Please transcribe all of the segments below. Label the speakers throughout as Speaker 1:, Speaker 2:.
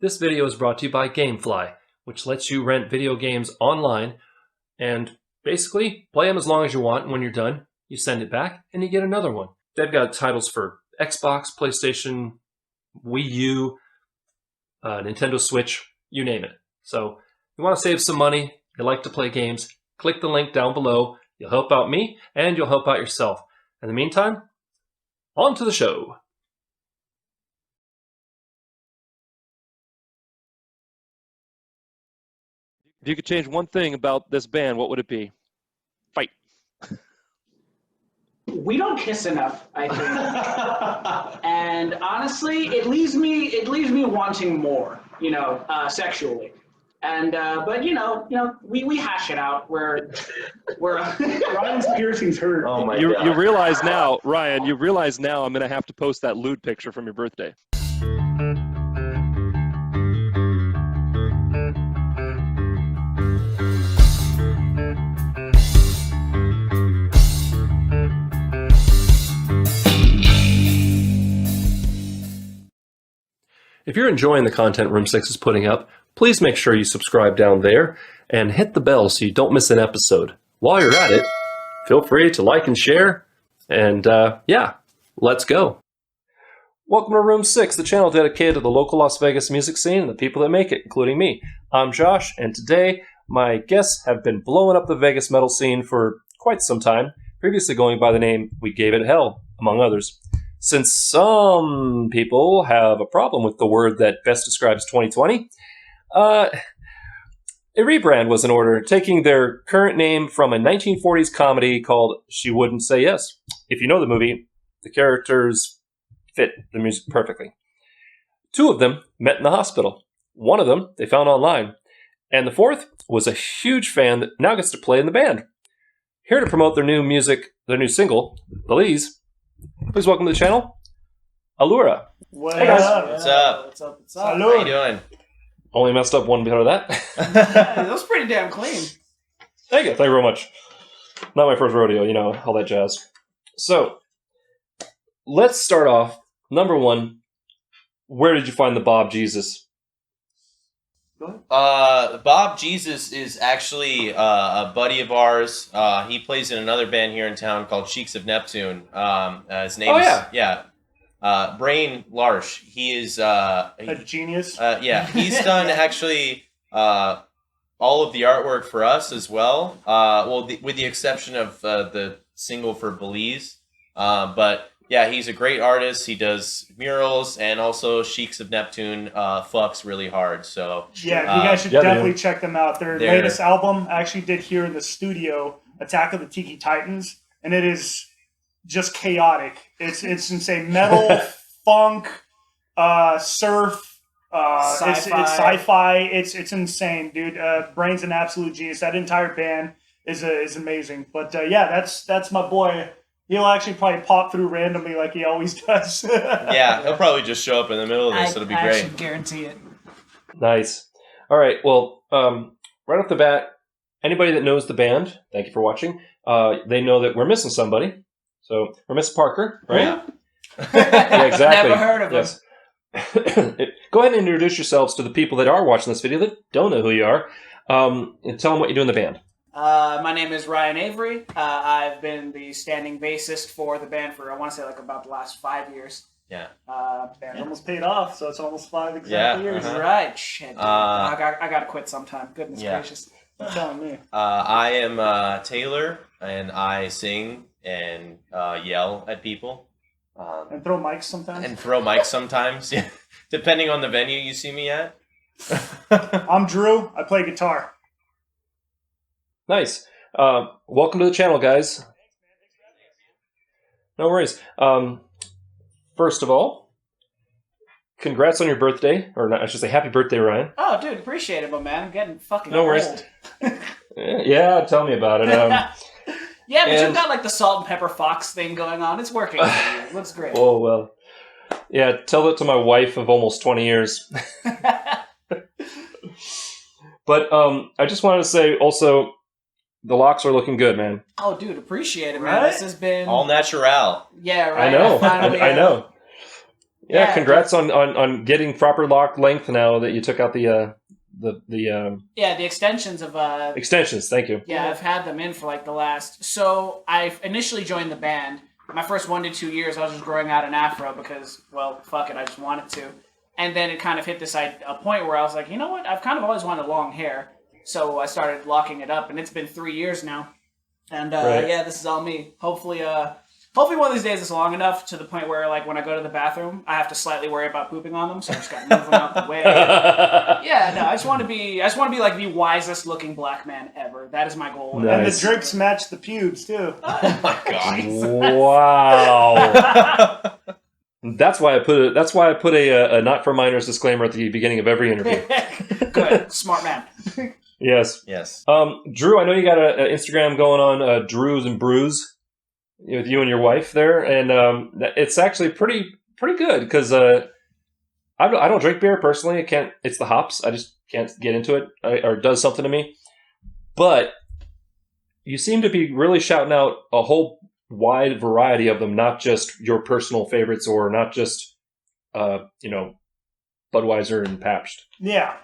Speaker 1: This video is brought to you by Gamefly, which lets you rent video games online and basically play them as long as you want, and when you're done, you send it back and you get another one. They've got titles for Xbox, PlayStation, Wii U, Nintendo Switch, you name it. So if you want to save some money, you like to play games, click the link down below. You'll help out me and you'll help out yourself. In the meantime, on to the show.
Speaker 2: If you could change one thing about this band, what would it be? Fight.
Speaker 3: We don't kiss enough, I think. And honestly, it leaves me wanting more, sexually. And but we hash it out. We're
Speaker 4: Ryan's piercings hurt.
Speaker 5: Oh my
Speaker 2: You
Speaker 5: God.
Speaker 2: realize now, Ryan, I'm going to have to post that lewd picture from your birthday.
Speaker 1: If you're enjoying the content Room 6 is putting up, please make sure you subscribe down there and hit the bell so you don't miss an episode. While you're at it, feel free to like and share, and yeah, let's go. Welcome to Room 6, the channel dedicated to the local Las Vegas music scene and the people that make it, including me. I'm Josh, and today my guests have been blowing up the Vegas metal scene for quite some time, previously going by the name We Gave It Hell, among others. Since some people have a problem with the word that best describes 2020, a rebrand was in order, taking their current name from a 1940s comedy called She Wouldn't Say Yes. If you know the movie, the characters fit the music perfectly. Two of them met in the hospital. One of them they found online. And the fourth was a huge fan that now gets to play in the band. Here to promote their new music, their new single, The Lees, please welcome to the channel, Alura.
Speaker 4: What
Speaker 1: Hey, guys.
Speaker 4: up?
Speaker 5: What's up?
Speaker 3: What's up? What's up?
Speaker 4: Salud.
Speaker 5: How you doing?
Speaker 1: Only messed up one bit of that.
Speaker 3: That was pretty damn clean.
Speaker 1: Thank you very much. Not my first rodeo, all that jazz. So, let's start off. Number one, where did you find the Bob Jesus?
Speaker 5: Bob Jesus is actually a buddy of ours. He plays in another band here in town called Sheiks of Neptune. His name is Brain Larsh. He is
Speaker 4: A genius.
Speaker 5: he's done actually all of the artwork for us as well. With the exception of the single for Belize. But yeah, he's a great artist. He does murals, and also Sheiks of Neptune fucks really hard. So
Speaker 4: Yeah, you guys should
Speaker 1: yeah, they
Speaker 4: definitely
Speaker 1: do.
Speaker 4: check them out. Their
Speaker 5: They're-
Speaker 4: latest album I actually did here in the studio, Attack of the Tiki Titans, and it is just chaotic. It's insane. Metal, funk, surf, it's sci-fi. It's insane, dude. Brain's an absolute genius. That entire band is amazing. But yeah, that's my boy. He'll actually probably pop through randomly like he always does.
Speaker 5: yeah, he'll probably just show up in the middle of this. It'll be
Speaker 3: I
Speaker 5: great.
Speaker 3: should guarantee it.
Speaker 1: Nice. All right, well, right off the bat, anybody that knows the band, thank you for watching, they know that we're missing somebody. So, we're missing Parker, right?
Speaker 5: Yeah.
Speaker 1: Yeah, exactly.
Speaker 3: Never heard of him.
Speaker 1: Yes. Go ahead and introduce yourselves to the people that are watching this video that don't know who you are, and tell them what you do in the band.
Speaker 3: My name is Ryan Avery. I've been the standing bassist for the band for, I want to say, like about the last 5 years.
Speaker 5: Yeah.
Speaker 4: Band almost paid off, so it's almost 5 exact
Speaker 5: Yeah,
Speaker 4: years.
Speaker 5: uh-huh.
Speaker 3: Right. Shit, dude. I gotta quit sometime. Goodness
Speaker 5: Yeah.
Speaker 3: gracious.
Speaker 4: You're telling me.
Speaker 5: I am Taylor, and I sing and yell at people.
Speaker 4: And throw mics sometimes.
Speaker 5: And throw mics sometimes, depending on the venue you see me at.
Speaker 4: I'm Drew. I play guitar.
Speaker 1: Nice. Welcome to the channel, guys. No worries. First of all, congrats on your birthday, or not, I should say happy birthday, Ryan.
Speaker 3: Oh, dude, appreciate it, but man, I'm getting fucking
Speaker 1: No worries.
Speaker 3: old.
Speaker 1: Yeah, tell me about it.
Speaker 3: Yeah, but
Speaker 1: and-
Speaker 3: you've got like the salt and pepper fox thing going on. It's working. It looks great.
Speaker 1: Oh, well. Yeah, tell that to my wife of almost 20 years. But I just wanted to say also, the locks are looking good, man.
Speaker 3: Oh, dude, appreciate it, man.
Speaker 4: Right?
Speaker 3: This has been
Speaker 5: All natural.
Speaker 3: Yeah, right.
Speaker 1: I know.
Speaker 3: Finally,
Speaker 1: I know. Yeah, congrats on getting proper lock length now that you took out the
Speaker 6: extensions of
Speaker 1: extensions. Thank you.
Speaker 6: Yeah, I've had them in for like the last. So I initially joined the band. My first 1 to 2 years, I was just growing out an afro because, well, fuck it, I just wanted to. And then it kind of hit a point where I was like, you know what? I've kind of always wanted long hair. So I started locking it up, and it's been 3 years now. And yeah, this is all me. Hopefully one of these days it's long enough to the point where, like, when I go to the bathroom, I have to slightly worry about pooping on them. So I just got to move them out the way. Yeah, no, I just want to be like the wisest looking black man ever. That is my goal.
Speaker 1: Nice.
Speaker 4: And the drapes match the pubes too.
Speaker 5: Oh my god!
Speaker 1: Wow. That's why I put a not for minors disclaimer at the beginning of every interview.
Speaker 6: Good, smart man.
Speaker 1: Yes.
Speaker 5: Yes.
Speaker 1: Drew, I know you got an Instagram going on, Drews and Brews, with you and your wife there, and it's actually pretty good because I don't drink beer personally. I can't. It's the hops. I just can't get into it, or it does something to me. But you seem to be really shouting out a whole wide variety of them, not just your personal favorites or not just Budweiser and Pabst.
Speaker 4: Yeah.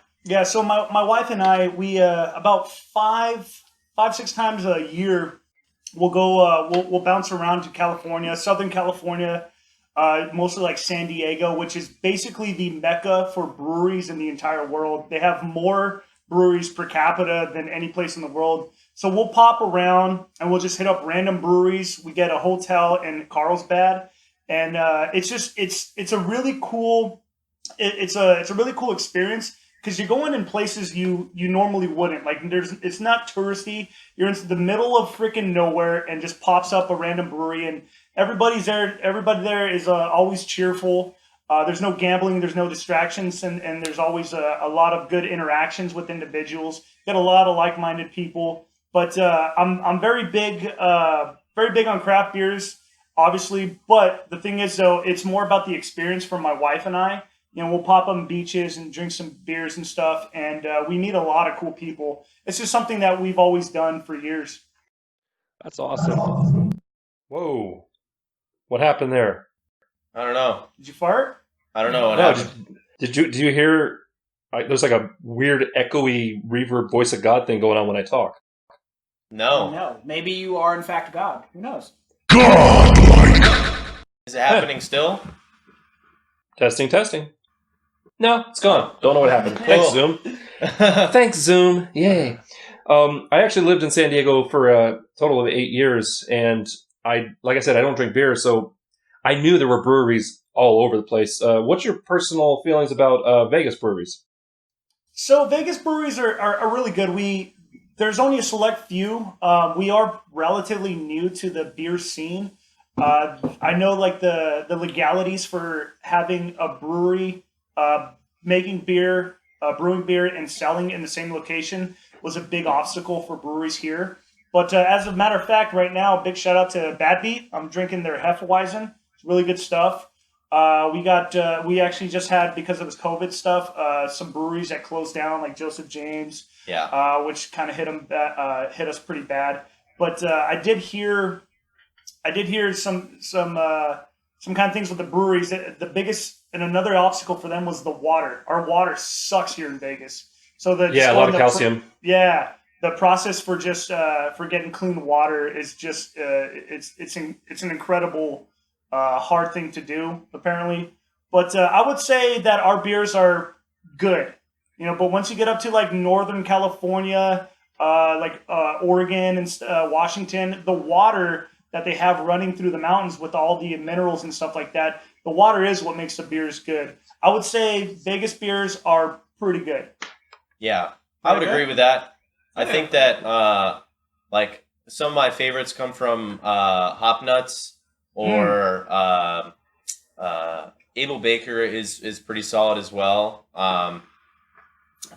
Speaker 4: So my wife and I, we about 5-6 times a year, we'll go. We'll bounce around to California, Southern California, mostly like San Diego, which is basically the mecca for breweries in the entire world. They have more breweries per capita than any place in the world. So we'll pop around and we'll just hit up random breweries. We get a hotel in Carlsbad, and it's a really cool experience. Because you're going in places you normally wouldn't. Like, it's not touristy. You're in the middle of freaking nowhere, and just pops up a random brewery, and everybody there is always cheerful. There's no gambling, there's no distractions, and there's always a lot of good interactions with individuals. Got a lot of like-minded people. But I'm very big on craft beers, obviously. But the thing is, though, it's more about the experience for my wife and I. We'll pop on beaches and drink some beers and stuff, and we meet a lot of cool people. It's just something that we've always done for years.
Speaker 2: That's awesome.
Speaker 1: Whoa. What happened there?
Speaker 5: I don't know.
Speaker 4: Did you fart?
Speaker 5: I don't know what happened.
Speaker 1: Did you hear? There's like a weird echoey reverb voice of God thing going on when I talk.
Speaker 5: No.
Speaker 6: No, maybe you are in fact God. Who knows?
Speaker 5: Is it happening still?
Speaker 1: Testing. No, it's gone. Don't know what happened.
Speaker 5: Cool.
Speaker 1: Thanks, Zoom. Thanks, Zoom. Yay. I actually lived in San Diego for a total of 8 years, and like I said, I don't drink beer, so I knew there were breweries all over the place. What's your personal feelings about Vegas breweries?
Speaker 4: So Vegas breweries are really good. There's only a select few. We are relatively new to the beer scene. I know like the legalities for having a brewery making beer, brewing beer, and selling in the same location was a big obstacle for breweries here. But as a matter of fact, right now, big shout out to Bad Beat. I'm drinking their Hefeweizen. It's really good stuff. We actually just had, because of this COVID stuff, some breweries that closed down, like Joseph James, which kind of hit us pretty bad. But I did hear some kind of things with the breweries. The biggest and another obstacle for them was the water. Our water sucks here in Vegas. So a lot of calcium. The process for just for getting clean water is just it's an incredible hard thing to do, apparently. But I would say that our beers are good, But once you get up to like Northern California, Oregon and Washington, the water that they have running through the mountains with all the minerals and stuff like that, the water is what makes the beers good. I would say Vegas beers are pretty good.
Speaker 5: Yeah, I would agree with that. I think that like some of my favorites come from Hop Nuts or Abel Baker is pretty solid as well.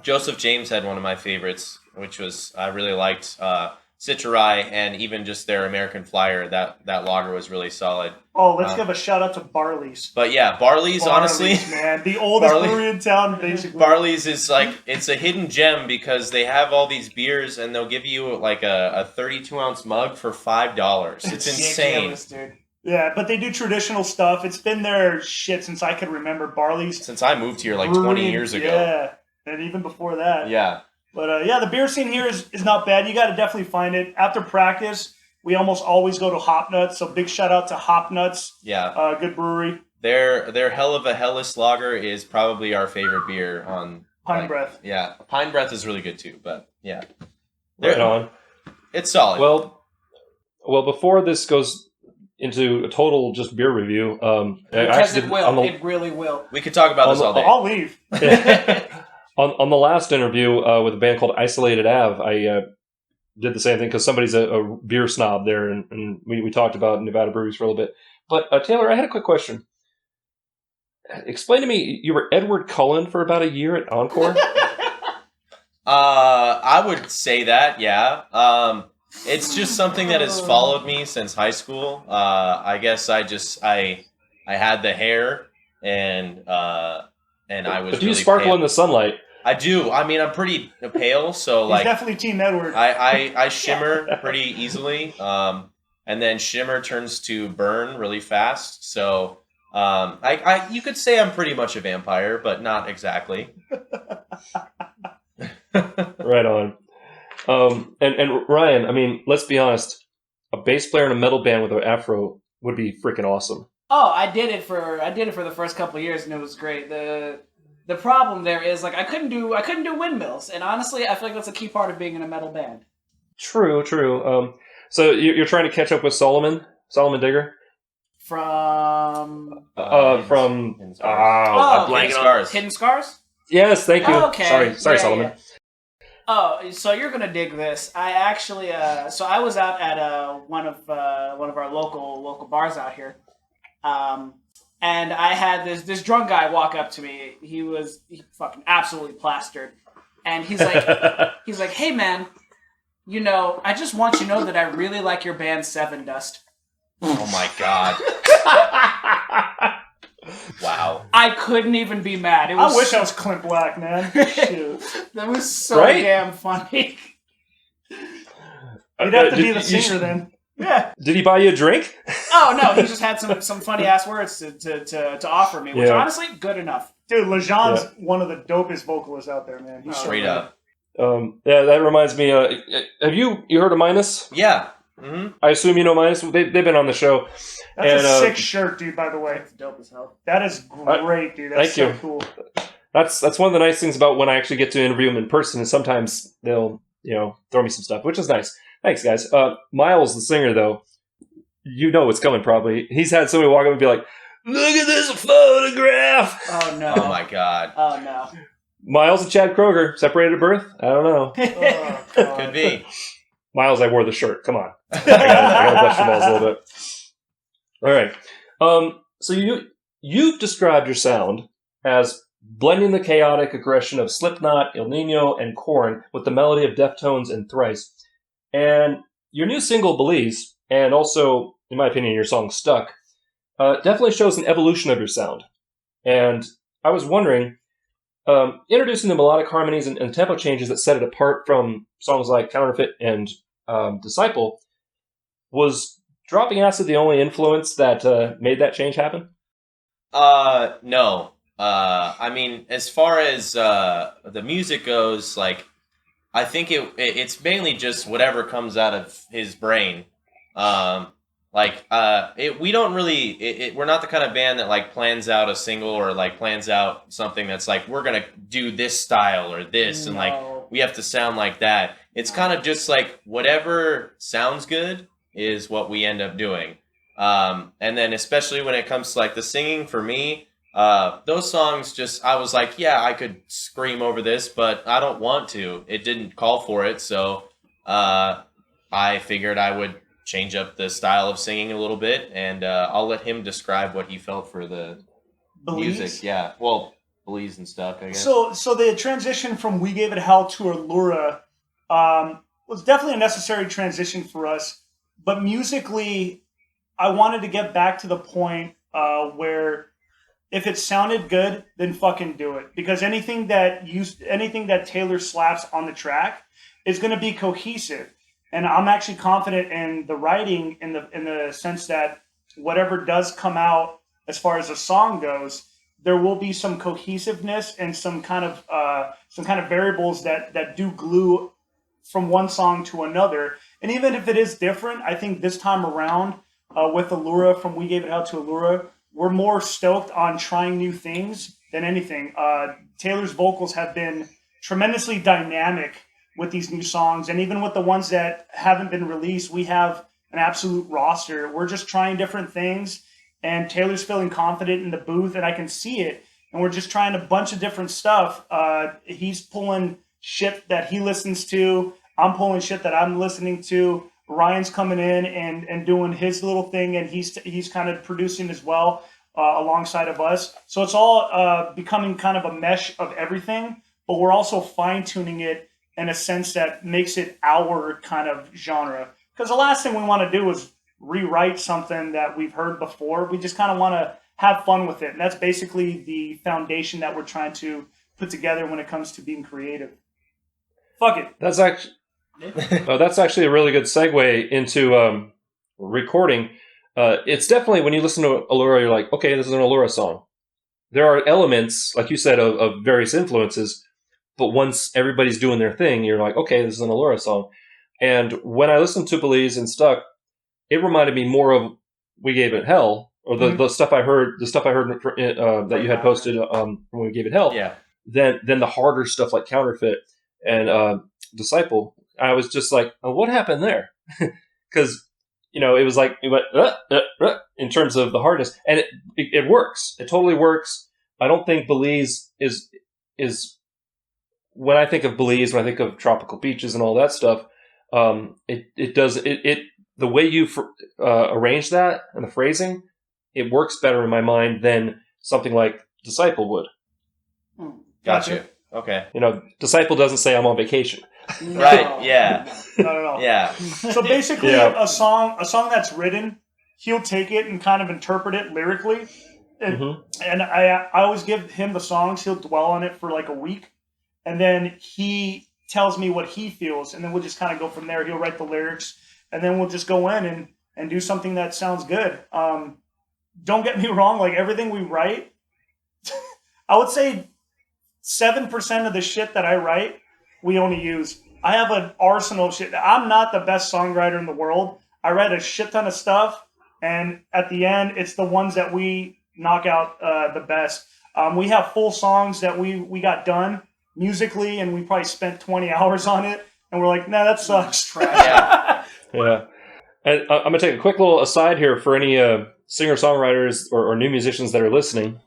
Speaker 5: Joseph James had one of my favorites, which was I really liked Citra Rye, and even just their American Flyer. That lager was really solid.
Speaker 4: Oh, let's give a shout out to Barley's.
Speaker 5: But yeah, Barley's honestly,
Speaker 4: man, the oldest brewery in town, basically.
Speaker 5: Barley's is like, it's a hidden gem because they have all these beers and they'll give you like a 32-ounce mug for $5. It's insane.
Speaker 4: Dude. Yeah, but they do traditional stuff. It's been their shit since I could remember. Barley's
Speaker 5: Since I moved here like
Speaker 4: brewing,
Speaker 5: 20 years ago.
Speaker 4: Yeah, and even before that.
Speaker 5: Yeah.
Speaker 4: But yeah, the beer scene here is not bad. You got to definitely find it. After practice, we almost always go to Hop Nuts. So big shout out to Hop Nuts.
Speaker 5: Yeah.
Speaker 4: Good brewery.
Speaker 5: Their Hell of a Hellas Lager is probably our favorite beer on
Speaker 4: Pine Breath.
Speaker 5: Yeah, Pine Breath is really good too, but yeah.
Speaker 1: Right on.
Speaker 5: It's solid.
Speaker 1: Well, before this goes into a total just beer review,
Speaker 6: Because it will. It really will.
Speaker 5: we could talk about this all day.
Speaker 4: I'll leave.
Speaker 1: on the last interview with a band called Isolated Ave, I did the same thing because somebody's a beer snob there, and we talked about Nevada breweries for a little bit. But Taylor, I had a quick question. Explain to me, you were Edward Cullen for about a year at Encore?
Speaker 5: I would say that, yeah. It's just something that has followed me since high school. I guess I had the hair and I was.
Speaker 1: But do you
Speaker 5: really
Speaker 1: sparkle
Speaker 5: pale.
Speaker 1: in the sunlight?
Speaker 5: I do. I mean, I'm pretty pale, so
Speaker 4: He's
Speaker 5: like
Speaker 4: definitely Team Edward.
Speaker 5: I shimmer pretty easily. And then shimmer turns to burn really fast. So you could say I'm pretty much a vampire, but not exactly.
Speaker 1: Right on. And Ryan, I mean, let's be honest. A bass player in a metal band with an afro would be freaking awesome.
Speaker 6: Oh, I did it for the first couple of years, and it was great. The problem there is like I couldn't do windmills, and honestly, I feel like that's a key part of being in a metal band.
Speaker 1: True. So you're trying to catch up with Solomon Digger?
Speaker 6: From
Speaker 1: From
Speaker 5: Hidden Scars.
Speaker 6: Hidden Scars.
Speaker 1: Yes, thank you.
Speaker 6: Oh, okay.
Speaker 1: Sorry,
Speaker 6: Yeah,
Speaker 1: Solomon.
Speaker 6: yeah. Oh, so you're gonna dig this. I actually, so I was out at one of our local bars out here, and I had this drunk guy walk up to me. He fucking absolutely plastered, and he's like, "Hey man, you know, I just want you to know that I really like your band Seven Dust."
Speaker 5: Oh my god! Wow.
Speaker 6: I couldn't even be mad.
Speaker 4: I wish I was Clint Black, man. Shoot.
Speaker 6: That was so
Speaker 1: Right?
Speaker 6: damn funny.
Speaker 4: You'd have to be the singer then.
Speaker 6: Yeah.
Speaker 1: Did he buy you a drink?
Speaker 6: Oh no, he just had some funny ass words to offer me, which
Speaker 1: Yeah.
Speaker 6: honestly, good enough.
Speaker 4: Dude, Lejean's one of the dopest vocalists out there, man. He's so
Speaker 5: Straight
Speaker 4: good.
Speaker 5: up.
Speaker 1: Yeah, that reminds me. Have you heard of Minus?
Speaker 5: Yeah. Mm-hmm.
Speaker 1: I assume you know Minus. They've been on the show.
Speaker 4: That's
Speaker 1: And,
Speaker 4: a sick shirt, dude, by the way.
Speaker 6: It's dope as hell.
Speaker 4: That is great, dude. That's
Speaker 1: Thank
Speaker 4: so
Speaker 1: you.
Speaker 4: cool.
Speaker 1: That's one of the nice things about when I actually get to interview them in person. Is sometimes they'll throw me some stuff, which is nice. Thanks, guys. Miles, the singer, though, you know what's coming. Probably he's had somebody walk up and be like, "Look at this photograph."
Speaker 6: Oh no.
Speaker 5: Oh my god.
Speaker 6: Oh no.
Speaker 1: Miles and Chad Kroger separated at birth. I don't know.
Speaker 4: Oh, God.
Speaker 5: Could be.
Speaker 1: Miles, I wore the shirt. Come on. I gotta bless your balls a little bit. All right. So you've described your sound as blending the chaotic aggression of Slipknot, El Nino, and Korn with the melody of Deftones and Thrice. And your new single, Belize, and also, in my opinion, your song Stuck, definitely shows an evolution of your sound. And I was wondering, introducing the melodic harmonies and tempo changes that set it apart from songs like Counterfeit and Disciple, was dropping acid the only influence that made that change happen?
Speaker 5: No. I mean, as far as the music goes, like, I think it's mainly just whatever comes out of his brain. We don't really, we're not the kind of band that like plans out a single or like plans out something that's like, we're going to do this style or this, and like, we have to sound like that. It's kind of just like whatever sounds good is what we end up doing. And then especially when it comes to like the singing for me, those songs just, I was like, yeah, I could scream over this, but I don't want to. It didn't call for it. So, I figured I would change up the style of singing a little bit, and, I'll let him describe what he felt for the
Speaker 4: Belize?
Speaker 5: music. Yeah. Well, Belize and Stuck, I guess.
Speaker 4: So the transition from We Gave It Hell to Alura was definitely a necessary transition for us. But musically, I wanted to get back to the point where if it sounded good, then fucking do it. Because anything that Taylor slaps on the track is going to be cohesive. And I'm actually confident in the writing in the sense that whatever does come out as far as a song goes, there will be some cohesiveness and some kind of variables that do glue from one song to another. And even if it is different, I think this time around with Alura, from We Gave It Hell to Alura, we're more stoked on trying new things than anything. Taylor's vocals have been tremendously dynamic with these new songs, and even with the ones that haven't been released, we have an absolute roster. We're just trying different things, and Taylor's feeling confident in the booth, and I can see it. And we're just trying a bunch of different stuff. He's pulling shit that he listens to. I'm pulling shit that I'm listening to. Ryan's coming in and doing his little thing, and he's kind of producing as well alongside of us. So it's all becoming kind of a mesh of everything, but we're also fine-tuning it in a sense that makes it our kind of genre. Because the last thing we want to do is rewrite something that we've heard before. We just kind of want to have fun with it. And that's basically the foundation that we're trying to put together when it comes to being creative. Fuck it.
Speaker 1: That's actually a really good segue into recording. It's definitely, when you listen to Alura, you're like, okay, this is an Alura song. There are elements, like you said, of various influences, but once everybody's doing their thing, you're like, okay, this is an Alura song. And when I listened to Belize and Stuck, it reminded me more of We Gave It Hell, or the stuff I heard, that you had posted when We Gave It Hell, than the harder stuff like Counterfeit and Disciple. I was just like, oh, what happened there? Because it was like it went in terms of the hardness, and it works. It totally works. I don't think Belize is when I think of Belize, when I think of tropical beaches and all that stuff. The way you arrange that and the phrasing, it works better in my mind than something like Disciple would.
Speaker 5: Gotcha. Okay.
Speaker 1: Disciple doesn't say I'm on vacation.
Speaker 6: No.
Speaker 5: Right. Yeah.
Speaker 4: Not at all.
Speaker 5: Yeah.
Speaker 4: So basically, a song that's written, he'll take it and kind of interpret it lyrically. And I always give him the songs. He'll dwell on it for like a week, and then he tells me what he feels, and then we'll just kind of go from there. He'll write the lyrics, and then we'll just go in and do something that sounds good. Don't get me wrong, like everything we write, I would say 7% of the shit that I write, we only use. I have an arsenal of shit. I'm not the best songwriter in the world. I write a shit ton of stuff, and at the end, it's the ones that we knock out the best. We have full songs that we got done musically, and we probably spent 20 hours on it, and we're like, nah, that sucks.
Speaker 1: Yeah. And I'm going to take a quick little aside here for any singer-songwriters or new musicians that are listening.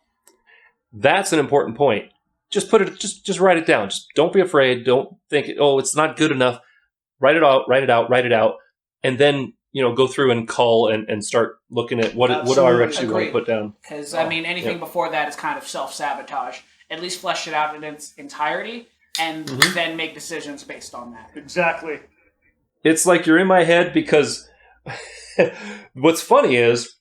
Speaker 1: That's an important point. Just just write it down. Just don't be afraid. Don't think, it's not good enough. Write it out, and then go through and cull and start looking at what do I actually want to put down.
Speaker 6: Because anything before that is kind of self-sabotage. At least flesh it out in its entirety, and then make decisions based on that.
Speaker 4: Exactly.
Speaker 1: It's like you're in my head, because what's funny is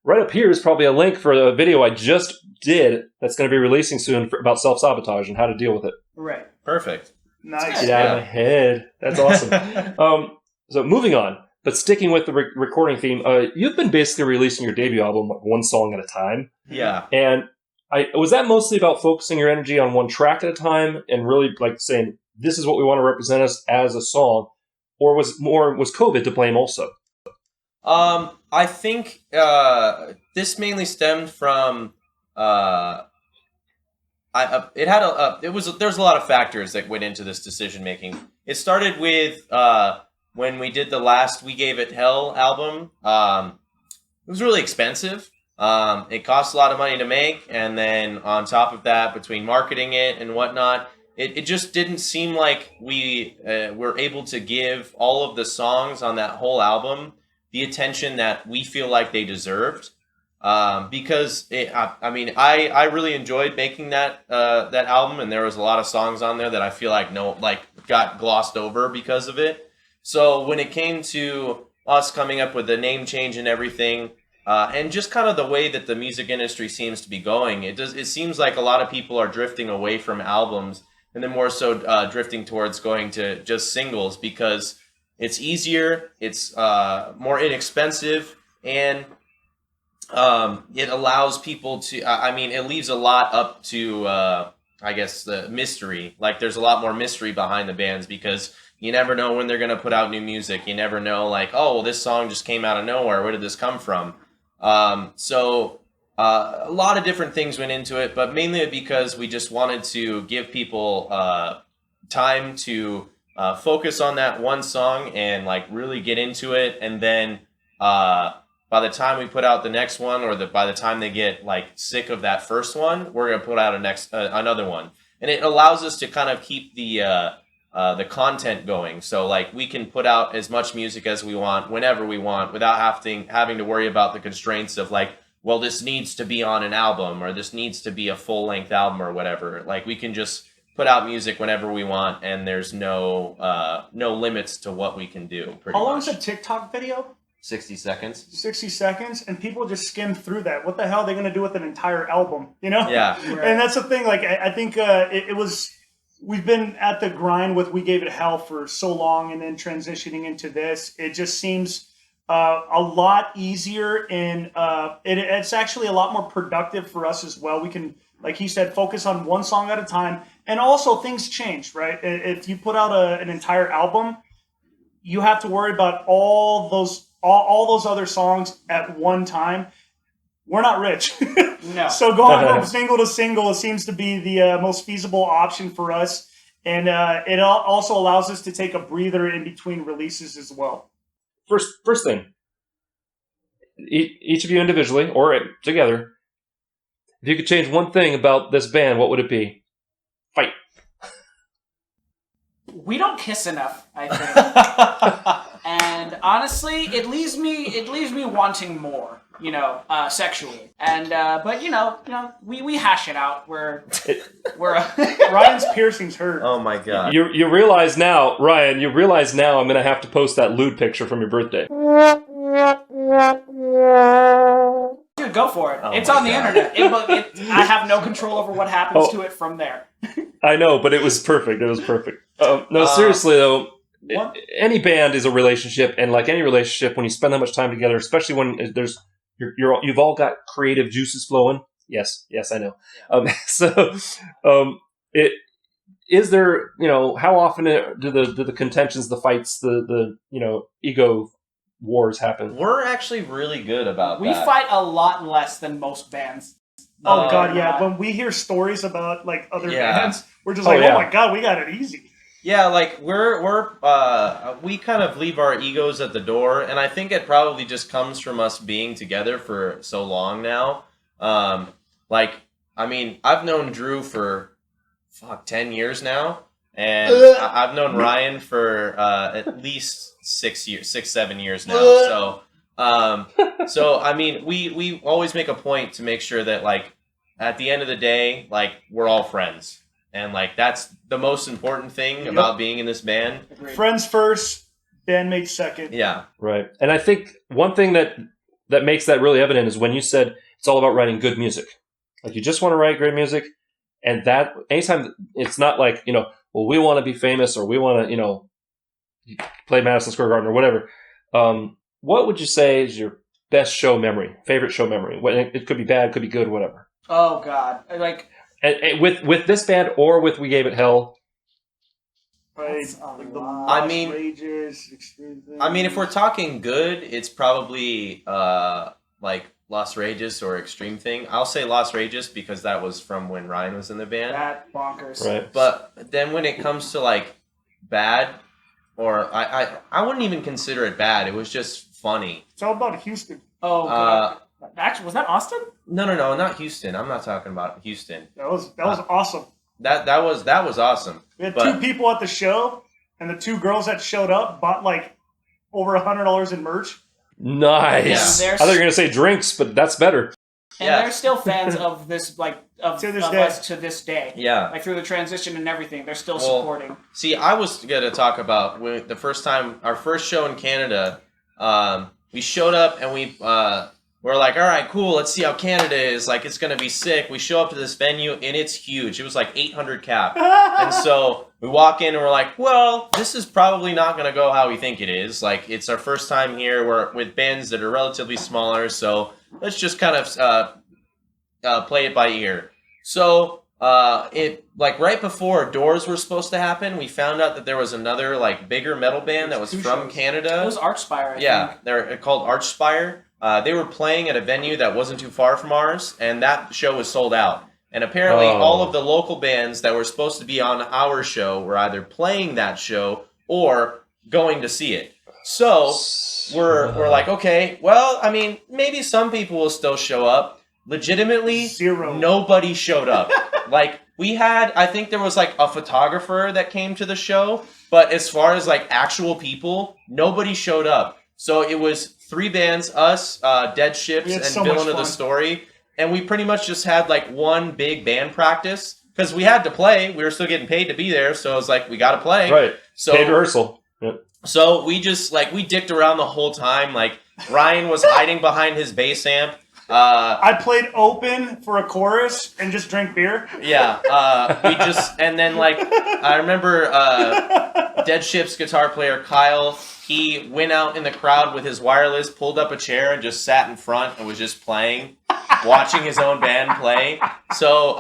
Speaker 1: right up here is probably a link for a video I just did that's going to be releasing soon about self-sabotage and how to deal with it.
Speaker 6: Right.
Speaker 5: Perfect.
Speaker 4: Nice.
Speaker 1: Get out of my head. That's awesome. So moving on, but sticking with the recording theme, you've been basically releasing your debut album like one song at a time.
Speaker 5: Yeah.
Speaker 1: And was that mostly about focusing your energy on one track at a time and really like saying, this is what we want to represent us as a song? Or was COVID to blame also?
Speaker 5: I think this mainly stemmed from there's a lot of factors that went into this decision making. It started with when we did the last We Gave It Hell album. It was really expensive. It cost a lot of money to make, and then on top of that, between marketing it and whatnot, it just didn't seem like we were able to give all of the songs on that whole album the attention that we feel like they deserved. Because I really enjoyed making that album, and there was a lot of songs on there that I feel like got glossed over because of it. So when it came to us coming up with the name change and everything, and just kind of the way that the music industry seems to be going, it seems like a lot of people are drifting away from albums, and then more so drifting towards going to just singles, because it's easier, it's more inexpensive, and it allows people to. I mean, it leaves a lot up to I guess the mystery. Like, there's a lot more mystery behind the bands because you never know when they're gonna put out new music. You never know, like, oh, well, this song just came out of nowhere. Where did this come from? So a lot of different things went into it, but mainly because we just wanted to give people time to focus on that one song and like really get into it, and then by the time we put out the next one, or by the time they get like sick of that first one, we're gonna put out another one, and it allows us to kind of keep the content going. So like we can put out as much music as we want whenever we want without having to worry about the constraints of like, well, this needs to be on an album or this needs to be a full length album or whatever. Like we can just put out music whenever we want, and there's no limits to what we can do.
Speaker 4: How long is a TikTok video?
Speaker 5: 60 seconds.
Speaker 4: 60 seconds, and people just skim through that. What the hell are they going to do with an entire album? You know?
Speaker 5: Yeah.
Speaker 4: And that's the thing. Like, I think it was. We've been at the grind with We Gave It Hell for so long, and then transitioning into this, it just seems a lot easier, and it's actually a lot more productive for us as well. We can, like he said, focus on one song at a time, and also things change, right? If you put out an entire album, you have to worry about all those other songs at one time. We're not rich.
Speaker 6: No.
Speaker 4: So going from single to single seems to be the most feasible option for us. And it also allows us to take a breather in between releases as well.
Speaker 1: First thing, each of you individually or together, if you could change one thing about this band, what would it be? Fight.
Speaker 6: We don't kiss enough, I think. And honestly, it leaves me wanting more, sexually. And but we hash it out. We're
Speaker 4: Ryan's piercings hurt.
Speaker 5: Oh my god.
Speaker 1: You realize now, Ryan, I'm going to have to post that lewd picture from your birthday.
Speaker 6: Dude, go for it.
Speaker 5: Oh
Speaker 6: It's
Speaker 5: my
Speaker 6: on the
Speaker 5: God.
Speaker 6: internet. I have no control over what happens to it from there.
Speaker 1: I know, but it was perfect. It was perfect. No, seriously though, any band is a relationship, and like any relationship, when you spend that much time together, especially when you've all got creative juices flowing. Yes, I know. Is there, how often do the contentions, the fights, the ego wars happen?
Speaker 5: We're actually really good about
Speaker 6: We
Speaker 5: that.
Speaker 6: fight a lot less than most bands.
Speaker 4: Oh God, yeah. When we hear stories about like other
Speaker 5: Yeah.
Speaker 4: bands, we're just
Speaker 1: Oh,
Speaker 4: like,
Speaker 1: yeah.
Speaker 4: oh my God, we got it easy.
Speaker 5: Yeah, like we kind of leave our egos at the door, and I think it probably just comes from us being together for so long now. I've known Drew for 10 years now, and I've known Ryan for at least 7 years now. So I mean, we always make a point to make sure that like at the end of the day, like we're all friends. And like that's the most important thing about being in this band.
Speaker 6: Agreed.
Speaker 4: Friends first, bandmates second.
Speaker 5: Yeah.
Speaker 1: Right. And I think one thing that makes that really evident is when you said it's all about writing good music. Like you just want to write great music, and that anytime it's not like, well, we want to be famous or we want to, play Madison Square Garden or whatever. What would you say is your best show memory, favorite show memory? It could be bad, could be good, whatever.
Speaker 6: Oh God,
Speaker 1: And with this band or with We Gave It Hell.
Speaker 4: Right.
Speaker 6: That's a
Speaker 4: Like the
Speaker 6: lot.
Speaker 4: Lost
Speaker 5: I mean-
Speaker 4: Rages, Extreme Things.
Speaker 5: I mean, if we're talking good, it's probably like Lost Rages or Extreme Thing. I'll say Lost Rages because that was from when Ryan was in the band.
Speaker 6: that bonkers.
Speaker 1: Right.
Speaker 5: But then when it comes to like bad, or I wouldn't even consider it bad. It was just funny.
Speaker 4: It's all about Houston.
Speaker 6: Oh God. Actually, was that Austin?
Speaker 5: No, not Houston. I'm not talking about Houston.
Speaker 4: That was awesome.
Speaker 5: That was awesome.
Speaker 4: We had
Speaker 5: But-
Speaker 4: 2 people at the show, and the 2 girls that showed up bought like over $100 in merch.
Speaker 1: Nice.
Speaker 6: Yeah.
Speaker 1: I thought you were going to say drinks, but that's better.
Speaker 6: And
Speaker 5: Yeah.
Speaker 6: they're still fans of this, of
Speaker 4: To this
Speaker 6: of
Speaker 4: day.
Speaker 6: us to this day.
Speaker 5: Yeah.
Speaker 6: Like through the transition and everything, they're still
Speaker 5: Well,
Speaker 6: supporting.
Speaker 5: See, I was gonna talk about our first show in Canada. We showed up and we're we're like, all right, cool, let's see how Canada is. Like, it's going to be sick. We show up to this venue, and it's huge. It was like 800 cap. And so we walk in, and we're like, well, this is probably not going to go how we think it is. Like, it's our first time here. We're with bands that are relatively smaller, so let's just kind of play it by ear. So it like right before Doors were supposed to happen, we found out that there was another like bigger metal band that was from Canada.
Speaker 6: It was Archspire, I think.
Speaker 5: They're called Archspire. They were playing at a venue that wasn't too far from ours, and that show was sold out. And apparently all of the local bands that were supposed to be on our show were either playing that show or going to see it. So we're like, okay, well, I mean, maybe some people will still show up. Legitimately,
Speaker 4: 0.
Speaker 5: Nobody showed up. Like, we had, I think there was like a photographer that came to the show, but as far as like actual people, nobody showed up. So it was 3 bands, us, Dead Ships, and
Speaker 4: so
Speaker 5: Villain of the Story. And we pretty much just had like one big band practice because we had to play. We were still getting paid to be there. So I was like, we got to play.
Speaker 1: Right.
Speaker 5: So,
Speaker 1: paid rehearsal. Yep.
Speaker 5: So we just like, we dicked around the whole time. Like, Ryan was hiding behind his bass amp.
Speaker 4: I played open for a chorus and just drank beer.
Speaker 5: Yeah, we just, and then like, I remember Dead Ship's guitar player, Kyle, he went out in the crowd with his wireless, pulled up a chair and just sat in front and was just playing, watching his own band play. So,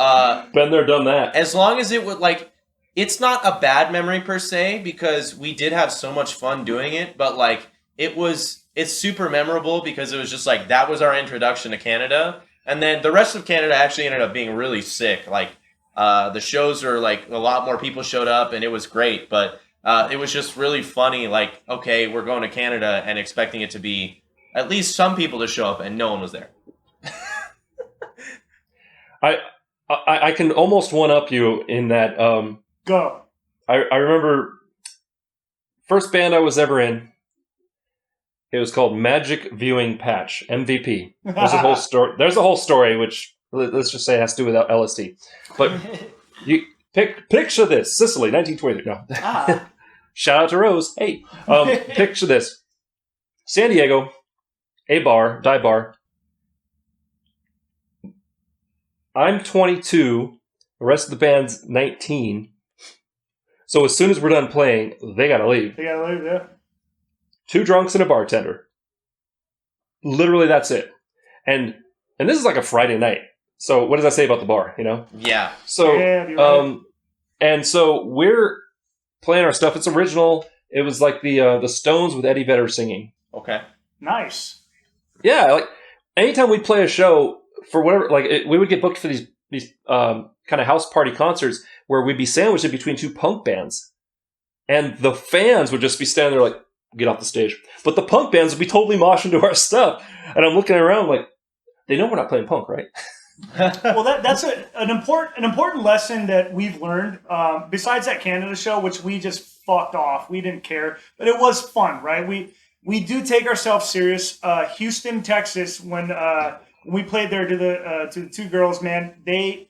Speaker 1: Been there, done that.
Speaker 5: as long as it would like, it's not a bad memory per se, because we did have so much fun doing it, but like, it's super memorable because it was just like, that was our introduction to Canada. And then the rest of Canada actually ended up being really sick. Like, the shows were like, a lot more people showed up and it was great. But it was just really funny. Like, okay, we're going to Canada and expecting it to be at least some people to show up and no one was there.
Speaker 1: I can almost one-up you in that.
Speaker 4: Go.
Speaker 1: I remember first band I was ever in. It was called Magic Viewing Patch, MVP. There's a whole story. There's a whole story, which let's just say has to do with LSD. But you picture this: Sicily, 1923. No,
Speaker 6: Ah.
Speaker 1: shout out to Rose. Hey, picture this: San Diego, a bar, dive bar. I'm 22. The rest of the band's 19. So as soon as we're done playing, they gotta leave.
Speaker 4: They gotta leave, yeah.
Speaker 1: 2 drunks and a bartender. Literally, that's it. And this is like a Friday night. So what does that say about the bar, you know?
Speaker 5: Yeah.
Speaker 1: So,
Speaker 4: Yeah, you're right.
Speaker 1: and so we're playing our stuff. It's original. It was like the Stones with Eddie Vedder singing.
Speaker 5: Okay.
Speaker 4: Nice.
Speaker 1: Yeah, like anytime we'd play a show for whatever, like we would get booked for these kind of house party concerts where we'd be sandwiched in between 2 punk bands. And the fans would just be standing there like, get off the stage. But the punk bands would be totally moshing to our stuff. And I'm looking around like, they know we're not playing punk, right?
Speaker 4: Well, that's an important lesson that we've learned. Besides that Canada show, which we just fucked off, we didn't care, but it was fun, right? We do take ourselves serious. Houston, Texas, when we played there to the 2 girls, man, we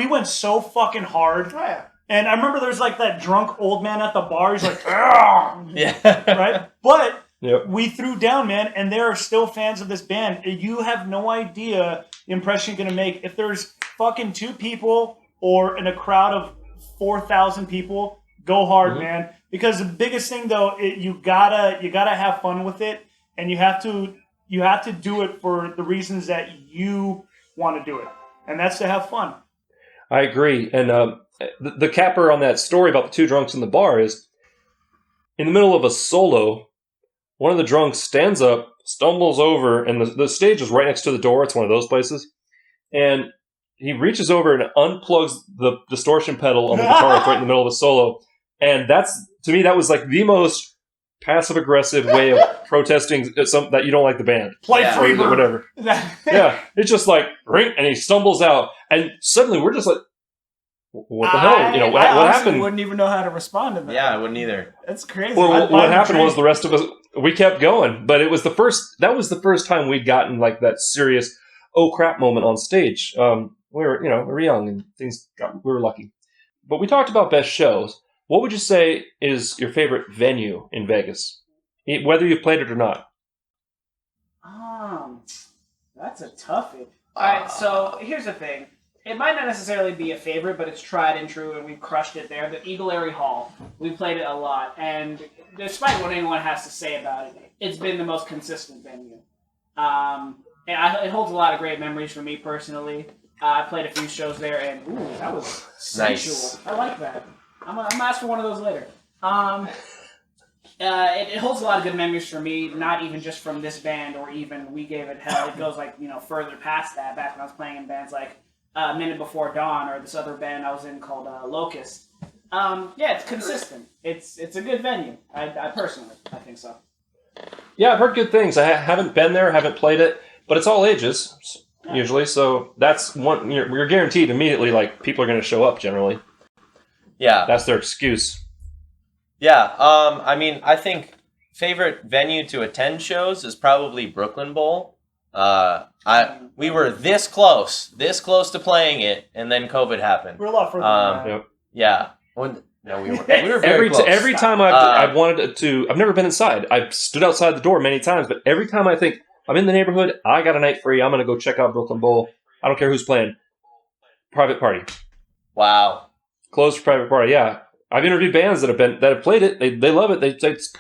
Speaker 4: went so fucking hard.
Speaker 6: Oh, yeah.
Speaker 4: And I remember there's like that drunk old man at the bar. He's like, "Argh!"
Speaker 5: Yeah.
Speaker 4: Right? But
Speaker 1: Yep.
Speaker 4: we threw down, man, and there are still fans of this band. You have no idea the impression you're going to make. If there's fucking 2 people or in a crowd of 4,000 people, go hard, man. Because the biggest thing, though, you gotta have fun with it, and you have to do it for the reasons that you want to do it, and that's to have fun.
Speaker 1: I agree. And the capper on that story about the 2 drunks in the bar is, in the middle of a solo, one of the drunks stands up, stumbles over, and the stage is right next to the door. It's one of those places. And he reaches over and unplugs the distortion pedal on the guitar right in the middle of the solo. And to me, that was like the most passive-aggressive way of protesting that you don't like the band.
Speaker 4: Play
Speaker 5: Yeah.
Speaker 4: free,
Speaker 1: Or whatever. Yeah, it's just like, ring, and he stumbles out. And suddenly we're just like, what the hell? You know, what
Speaker 6: I honestly
Speaker 1: happened?
Speaker 6: wouldn't even know how to respond to that.
Speaker 5: Yeah, I wouldn't either.
Speaker 6: That's crazy.
Speaker 1: Well,
Speaker 4: I'd
Speaker 1: what
Speaker 4: be
Speaker 1: happened was
Speaker 4: trained.
Speaker 1: the rest of us, we kept going. But it was that was the first time we'd gotten like that serious, oh crap moment on stage. We were young and we were lucky. But we talked about best shows. What would you say is your favorite venue in Vegas? Whether you've played it or not.
Speaker 6: That's a toughie. All right, so here's the thing. It might not necessarily be a favorite, but it's tried and true, and we've crushed it there. The Eagle Airy Hall. We played it a lot, and despite what anyone has to say about it, it's been the most consistent venue. It holds a lot of great memories for me personally. I played a few shows there, and ooh, that was sensual.
Speaker 5: Nice.
Speaker 6: I like that. I'm gonna ask for one of those later. It holds a lot of good memories for me, not even just from this band or even We Gave It Hell. It goes further past that. Back when I was playing in bands like Minute Before Dawn or this other band I was in called Locust. It's consistent. It's a good venue. I personally think so.
Speaker 1: Yeah, I've heard good things. I haven't been there, haven't played it, but it's all ages usually. So that's one you're guaranteed immediately. Like people are going to show up generally.
Speaker 5: Yeah,
Speaker 1: That's their excuse.
Speaker 5: yeah. I mean, I think favorite venue to attend shows is probably Brooklyn Bowl. We were this close to playing it, and then COVID happened.
Speaker 4: We're a lot further than that.
Speaker 1: Yep.
Speaker 5: Yeah. No, we were very close.
Speaker 1: Every time I've wanted to, I've never been inside. I've stood outside the door many times, but every time I think I'm in the neighborhood, I got a night free, I'm going to go check out Brooklyn Bowl. I don't care who's playing. Private party.
Speaker 5: Wow.
Speaker 1: Closed for private party, yeah. I've interviewed bands that have played it. They love it. They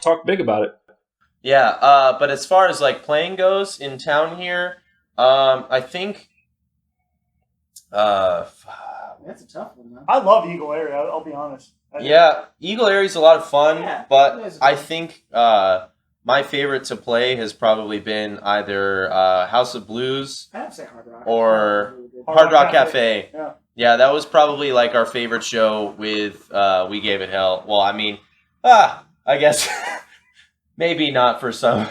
Speaker 1: talk big about it.
Speaker 5: Yeah, but as far as like playing goes in town here, I think
Speaker 6: That's a tough one, man.
Speaker 4: I love Eagle Area. I'll be honest.
Speaker 5: Eagle Airy's a lot of fun,
Speaker 6: Yeah, it
Speaker 5: but
Speaker 6: is
Speaker 5: I
Speaker 6: fun.
Speaker 5: think my favorite to play has probably been either House of Blues
Speaker 6: I have to say Hard Rock.
Speaker 5: or
Speaker 6: Really good.
Speaker 5: Hard Rock Cafe.
Speaker 4: Yeah.
Speaker 5: That was probably like our favorite show with We Gave It Hell. Well, I mean, I guess maybe not for some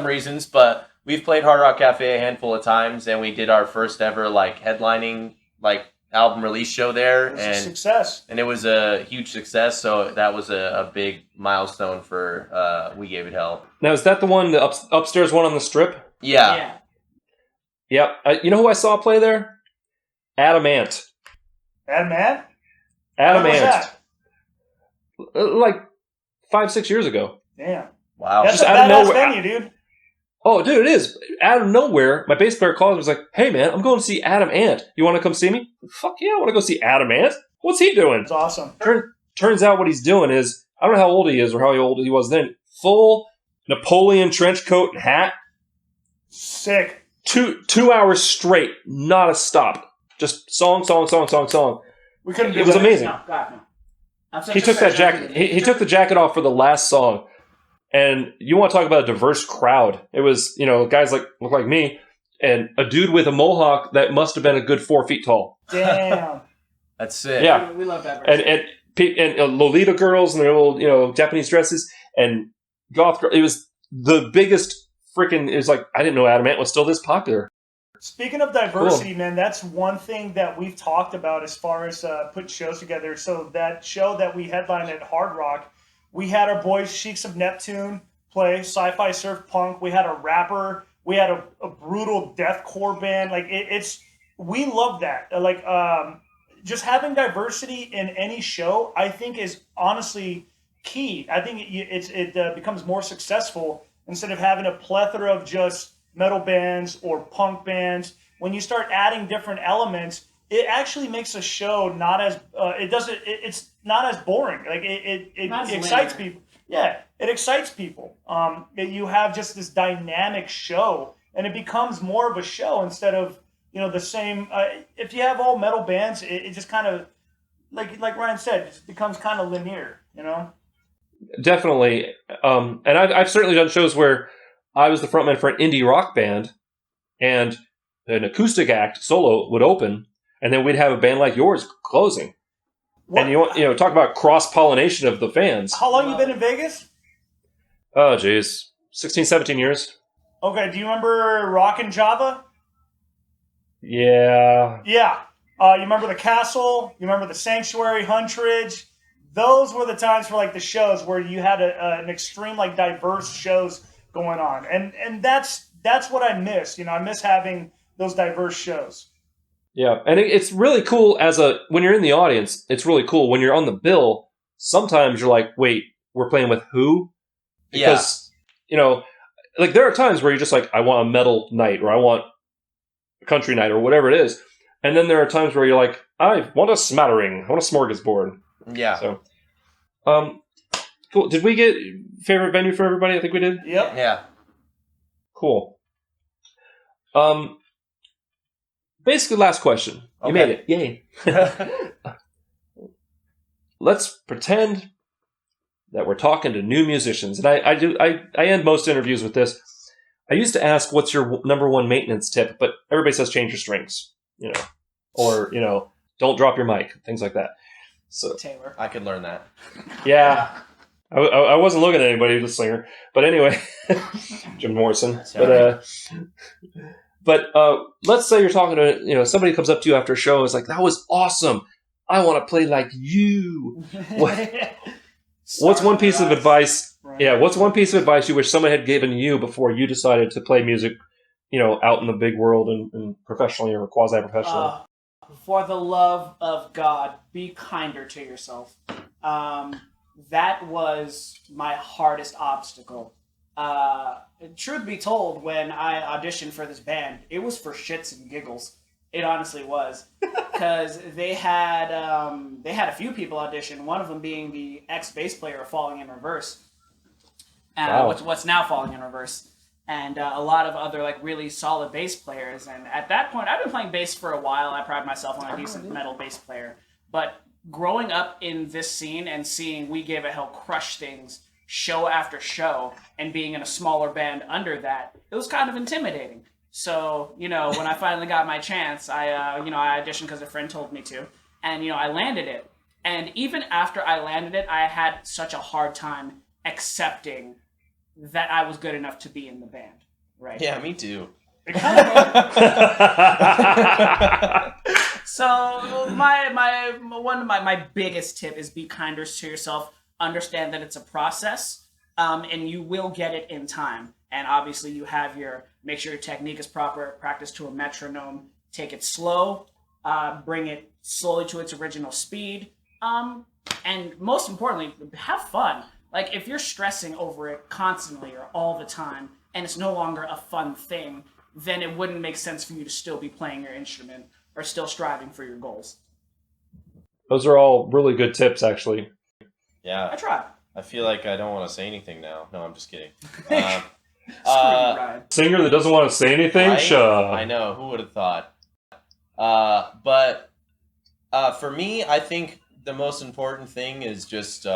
Speaker 5: reasons, but we've played Hard Rock Cafe a handful of times, and we did our first ever like headlining like album release show there,
Speaker 4: It was a success.
Speaker 5: and it was a huge success. So that was a big milestone for We Gave It Hell.
Speaker 1: Now, is that the one, the upstairs one on the strip?
Speaker 5: Yeah.
Speaker 1: Yep. You know who I saw play there? Adam Ant.
Speaker 4: Adam Ant?
Speaker 1: Adam
Speaker 4: When was
Speaker 1: Ant.
Speaker 4: that?
Speaker 1: Like 5-6 years ago.
Speaker 4: Damn.
Speaker 5: Wow.
Speaker 4: That's
Speaker 1: Just
Speaker 4: a
Speaker 1: out of
Speaker 4: badass
Speaker 1: nowhere.
Speaker 4: venue, dude.
Speaker 1: Oh, dude, it is. Out of nowhere, my bass player called and was like, "Hey, man, I'm going to see Adam Ant. You want to come see me?" Fuck yeah, I want to go see Adam Ant. What's he doing?
Speaker 4: It's awesome.
Speaker 1: Turns out what he's doing is, I don't know how old he is or how old he was then, full Napoleon trench coat and hat,
Speaker 4: Sick.
Speaker 1: 2 hours straight, not a stop. Just song.
Speaker 4: We couldn't do
Speaker 1: It was
Speaker 4: that.
Speaker 1: amazing.
Speaker 6: No, God, no. I'm such
Speaker 1: He
Speaker 6: a
Speaker 1: took that
Speaker 6: fan of
Speaker 1: jacket.
Speaker 6: it.
Speaker 1: He took the jacket off for the last song, and you want to talk about a diverse crowd? It was guys look like me, and a dude with a mohawk that must have been a good 4 feet tall.
Speaker 4: Damn.
Speaker 5: That's sick.
Speaker 1: Yeah.
Speaker 6: We love that.
Speaker 1: And Lolita girls in their little Japanese dresses and goth. It was the biggest freaking. It was like I didn't know Adam Ant was still this popular.
Speaker 4: Speaking of diversity, man, that's one thing that we've talked about as far as putting shows together. So that show that we headlined at Hard Rock, we had our boys Sheiks of Neptune play sci-fi surf punk. We had a rapper. We had a brutal deathcore band. Like we love that. Just having diversity in any show, I think, is honestly key. I think it becomes more successful instead of having a plethora of just metal bands or punk bands. When you start adding different elements, it actually makes a show not as it's not as boring. Like it
Speaker 6: Not as
Speaker 4: excites
Speaker 6: linear.
Speaker 4: people. Yeah, it excites people. You have just this dynamic show, and it becomes more of a show instead of the same. If you have all metal bands, it just kind of like Ryan said, it just becomes kind of linear.
Speaker 1: Definitely, and I've certainly done shows where I was the frontman for an indie rock band, and an acoustic act solo would open, and then we'd have a band like yours closing. And talk about cross pollination of the fans.
Speaker 4: How long you been in Vegas?
Speaker 1: Oh, geez, 16, 17 years.
Speaker 4: Okay, do you remember Rockin' Java?
Speaker 1: Yeah.
Speaker 4: Yeah. You remember the Castle? You remember the Sanctuary, Huntridge? Those were the times for like the shows where you had an extreme like diverse shows going on, and that's what I miss. I miss having those diverse shows.
Speaker 1: Yeah, and it's really cool when you're in the audience. It's really cool when you're on the bill. Sometimes you're like, "Wait, we're playing with who?" Because like there are times where you're just like, I want a metal night, or I want a country night, or whatever it is. And then there are times where you're like, I want a smattering, I want a smorgasbord.
Speaker 5: Yeah.
Speaker 1: So, cool. Did we get favorite venue for everybody? I think we did.
Speaker 4: Yep.
Speaker 5: Yeah.
Speaker 1: Cool. Basically, last question. You
Speaker 5: Okay.
Speaker 1: made it. Yay. Let's pretend that we're talking to new musicians. And I end most interviews with this. I used to ask, what's your number one maintenance tip? But everybody says change your strings, or, don't drop your mic, things like that. So,
Speaker 6: Taylor.
Speaker 5: I could learn that.
Speaker 1: yeah. I wasn't looking at anybody, the singer. But anyway, Jim Morrison. But let's say you're talking to, somebody comes up to you after a show and is like, that was awesome. I want to play like you. What's one piece of advice?
Speaker 6: Right.
Speaker 1: Yeah, what's one piece of advice you wish someone had given you before you decided to play music, out in the big world and professionally or quasi-professionally?
Speaker 6: For the love of God, be kinder to yourself. That was my hardest obstacle. Truth be told, when I auditioned for this band, it was for shits and giggles. It honestly was, because they had a few people audition. One of them being the ex-bass player of Falling in Reverse,
Speaker 1: Wow.
Speaker 6: what's now Falling in Reverse, and a lot of other like really solid bass players. And at that point, I've been playing bass for a while. I pride myself on a decent metal bass player, but growing up in this scene and seeing We Gave a Hell crush things show after show, and being in a smaller band under that, it was kind of intimidating. So, when I finally got my chance, I auditioned because a friend told me to, and, I landed it. And even after I landed it, I had such a hard time accepting that I was good enough to be in the band, right?
Speaker 5: Yeah, me too.
Speaker 6: So my biggest tip is be kinder to yourself. Understand that it's a process, and you will get it in time. And obviously, you have make sure your technique is proper. Practice to a metronome. Take it slow. Bring it slowly to its original speed. And most importantly, have fun. Like if you're stressing over it constantly or all the time, and it's no longer a fun thing, then it wouldn't make sense for you to still be playing your instrument or still striving for your goals.
Speaker 1: Those are all really good tips, actually.
Speaker 5: Yeah.
Speaker 6: I try.
Speaker 5: I feel like I don't want to say anything now. No, I'm just kidding.
Speaker 6: Screw you, Ryan.
Speaker 1: Singer that doesn't want to say anything?
Speaker 5: Right?
Speaker 1: Sure.
Speaker 5: I know. Who would have thought? But for me, I think the most important thing is just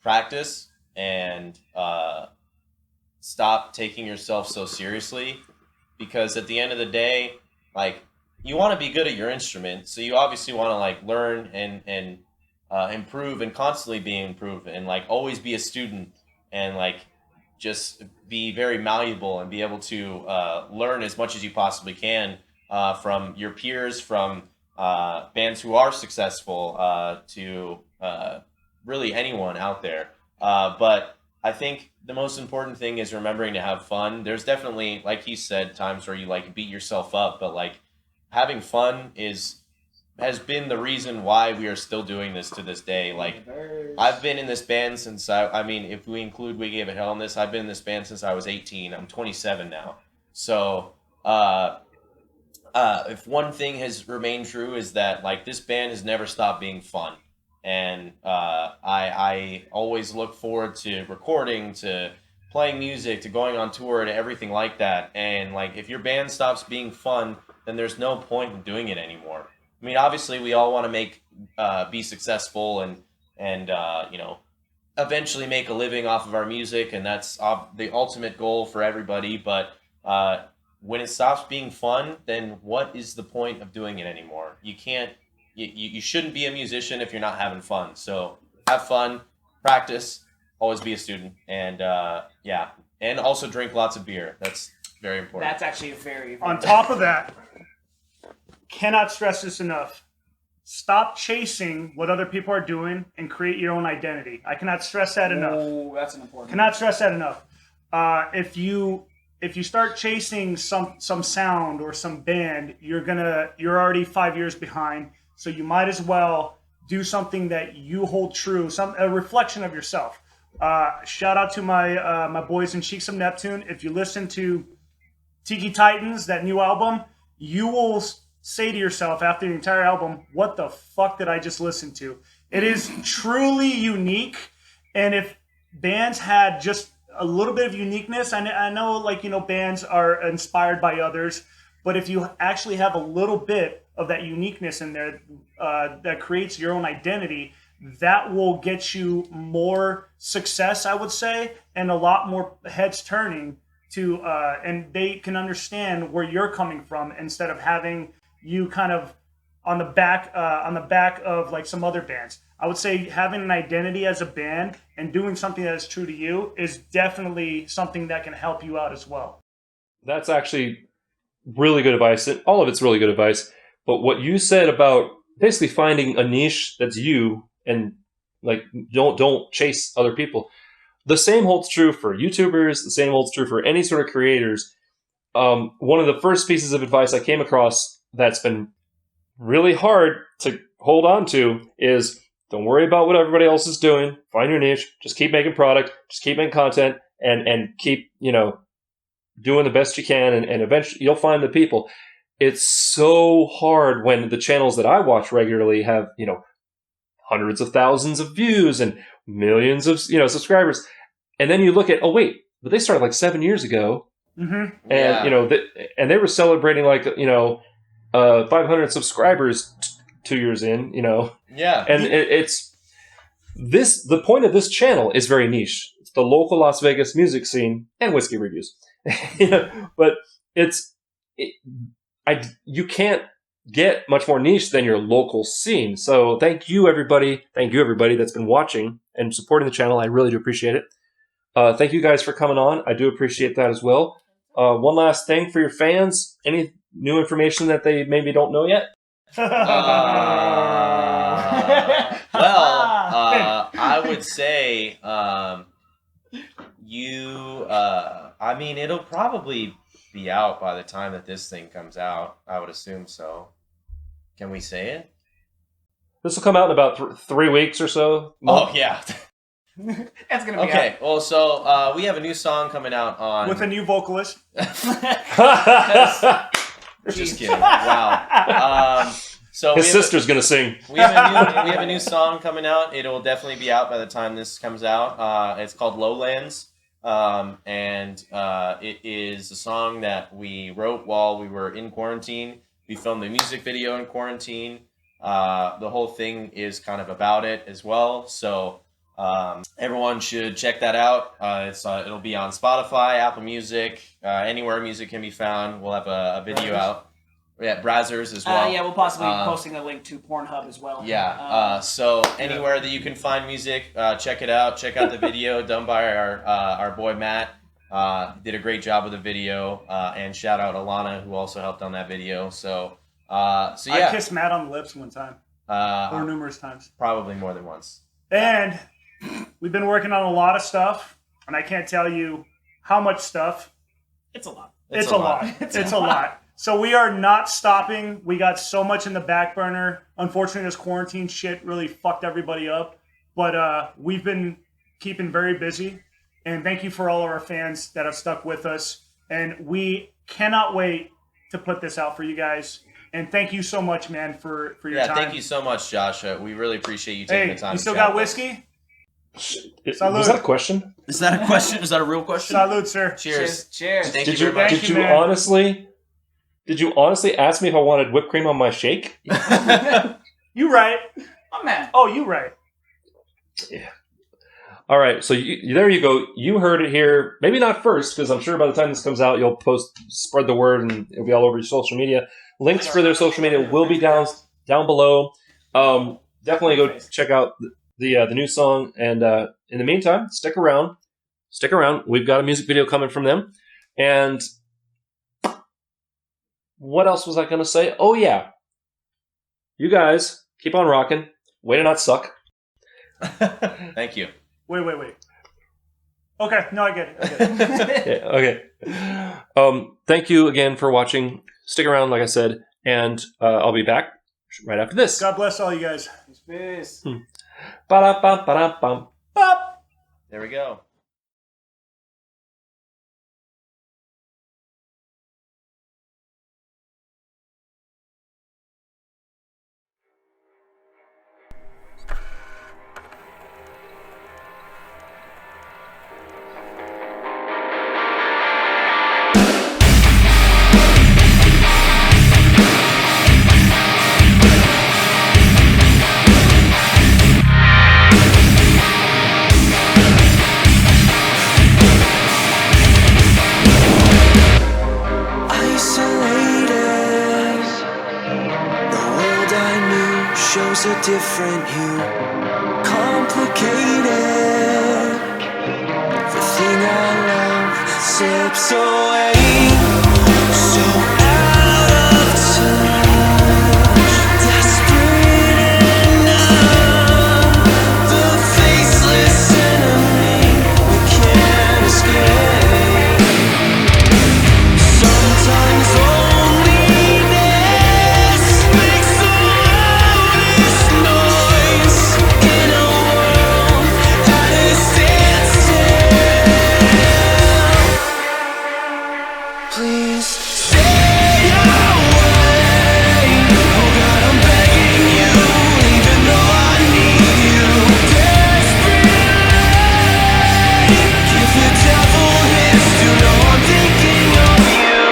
Speaker 5: practice and stop taking yourself so seriously, because at the end of the day, you want to be good at your instrument, so you obviously want to learn and improve and constantly be improved, and always be a student, and just be very malleable and be able to learn as much as you possibly can from your peers, from bands who are successful, to really anyone out there. But I think the most important thing is remembering to have fun. There's definitely, like he said, times where you beat yourself up, but having fun has been the reason why we are still doing this to this day. I've been in this band since if we include We Gave It Hell in this, I've been in this band since I was 18. I'm 27 now. So if one thing has remained true is that this band has never stopped being fun. And I always look forward to recording, to playing music, to going on tour, to everything like that. And if your band stops being fun, then there's no point in doing it anymore. I mean, obviously, we all want to be successful and eventually make a living off of our music, and that's the ultimate goal for everybody. But when it stops being fun, then what is the point of doing it anymore? You can't. You shouldn't be a musician if you're not having fun. So have fun, practice, always be a student, and and also drink lots of beer. That's very important.
Speaker 6: That's actually very
Speaker 4: On top of that, cannot stress this enough. Stop chasing what other people are doing and create your own identity. I cannot stress that enough.
Speaker 6: Oh, that's an important.
Speaker 4: Cannot stress that enough. If you start chasing some sound or some band, you're already 5 years behind. So you might as well do something that you hold true, a reflection of yourself. Shout out to my boys in Cheeks of Neptune. If you listen to Tiki Titans, that new album, you will say to yourself after the entire album, what the fuck did I just listen to? It is truly unique. And if bands had just a little bit of uniqueness, I know, like, you know, bands are inspired by others, but if you actually have a little bit of that uniqueness in there that creates your own identity, that will get you more success, I would say, and a lot more heads turning to, and they can understand where you're coming from instead of having you kind of on the back of like some other bands. I would say having an identity as a band and doing something that is true to you is definitely something that can help you out as well.
Speaker 1: That's actually really good advice. All of it's really good advice. But what you said about basically finding a niche that's you and like don't chase other people. The same holds true for YouTubers. The same holds true for any sort of creators. One of the first pieces of advice I came across that's been really hard to hold on to is don't worry about what everybody else is doing. Find your niche. Just keep making product. Just keep making content and keep, you know, doing the best you can. And eventually you'll find the people. It's so hard when the channels that I watch regularly have, you know, hundreds of thousands of views and millions of, you know, subscribers. And then you look at, oh, wait, but they started like 7 years ago.
Speaker 4: Mm-hmm.
Speaker 1: And, you know, and they were celebrating like, you know, 500 subscribers 2 years in, you know.
Speaker 5: Yeah.
Speaker 1: And the point of this channel is very niche. It's the local Las Vegas music scene and whiskey reviews. You know, but you can't get much more niche than your local scene. So thank you, everybody. Thank you, everybody that's been watching and supporting the channel. I really do appreciate it. Thank you guys for coming on. I do appreciate that as well. One last thing for your fans. Any new information that they maybe don't know yet?
Speaker 5: I would say I mean, it'll probably be out by the time that this thing comes out. I would assume so. Can we say it?
Speaker 1: This will come out in about 3 weeks or so.
Speaker 5: Oh, yeah.
Speaker 6: That's going to be
Speaker 5: Okay, well, so we have a new song coming out on...
Speaker 4: With a new vocalist.
Speaker 5: Just kidding. Wow. So
Speaker 1: his sister's going to sing.
Speaker 5: We have a new song coming out. It'll definitely be out by the time this comes out. It's called Lowlands. And it is a song that we wrote while we were in quarantine. We filmed the music video in quarantine. The whole thing is kind of about it as well. So everyone should check that out. It'll be on Spotify, Apple Music, anywhere music can be found. We'll have a video out. Yeah, Brazzers as well.
Speaker 6: Yeah, we'll possibly be posting a link to Pornhub as well.
Speaker 5: Yeah. So anywhere that you can find music, check it out. Check out the video done by our boy Matt. Did a great job with the video. And shout out Alana, who also helped on that video. So yeah.
Speaker 4: I kissed Matt on the lips one time. Or numerous times.
Speaker 5: Probably more than once.
Speaker 4: And we've been working on a lot of stuff, and I can't tell you how much stuff.
Speaker 6: It's a lot.
Speaker 4: It's a lot. It's a lot. So we are not stopping. We got so much in the back burner. Unfortunately, this quarantine shit really fucked everybody up. But we've been keeping very busy. And thank you for all of our fans that have stuck with us. And we cannot wait to put this out for you guys. And thank you so much, man, for your time.
Speaker 5: Yeah, thank you so much, Josh. We really appreciate you taking the time.
Speaker 4: You still
Speaker 5: to
Speaker 4: got
Speaker 5: chat with
Speaker 4: whiskey?
Speaker 1: Was that a question?
Speaker 5: Is that a question? Is that a real question?
Speaker 4: Salud, sir.
Speaker 5: Cheers.
Speaker 6: Cheers.
Speaker 5: Thank you very much.
Speaker 1: Did you honestly ask me if I wanted whipped cream on my shake?
Speaker 4: You right.
Speaker 6: Oh, man.
Speaker 4: Oh, you right.
Speaker 1: Yeah. All right, so there you go. You heard it here. Maybe not first, because I'm sure by the time this comes out, you'll spread the word, and it'll be all over your social media. Links for their social media will be down below. Definitely go check out the new song, and in the meantime, stick around. Stick around. We've got a music video coming from them, and what else was I going to say? Oh yeah, you guys keep on rocking. Way to not suck.
Speaker 5: Thank you.
Speaker 4: Wait. Okay, no, I get it.
Speaker 1: Yeah, okay. Thank you again for watching. Stick around, like I said, and I'll be back right after this.
Speaker 4: God bless all you guys.
Speaker 6: Peace.
Speaker 1: Ba-da-bum, ba-da-bum.
Speaker 4: Bop.
Speaker 5: There we go.
Speaker 7: A different hue, complicated. The thing I love slips away, so out of touch, desperate and numb. The faceless enemy we can't escape. Sometimes loneliness makes the noise in a world at a standstill. Please stay away. Oh God, I'm begging you, even though I need you desperately. Give the devil his due. No, I'm thinking of you.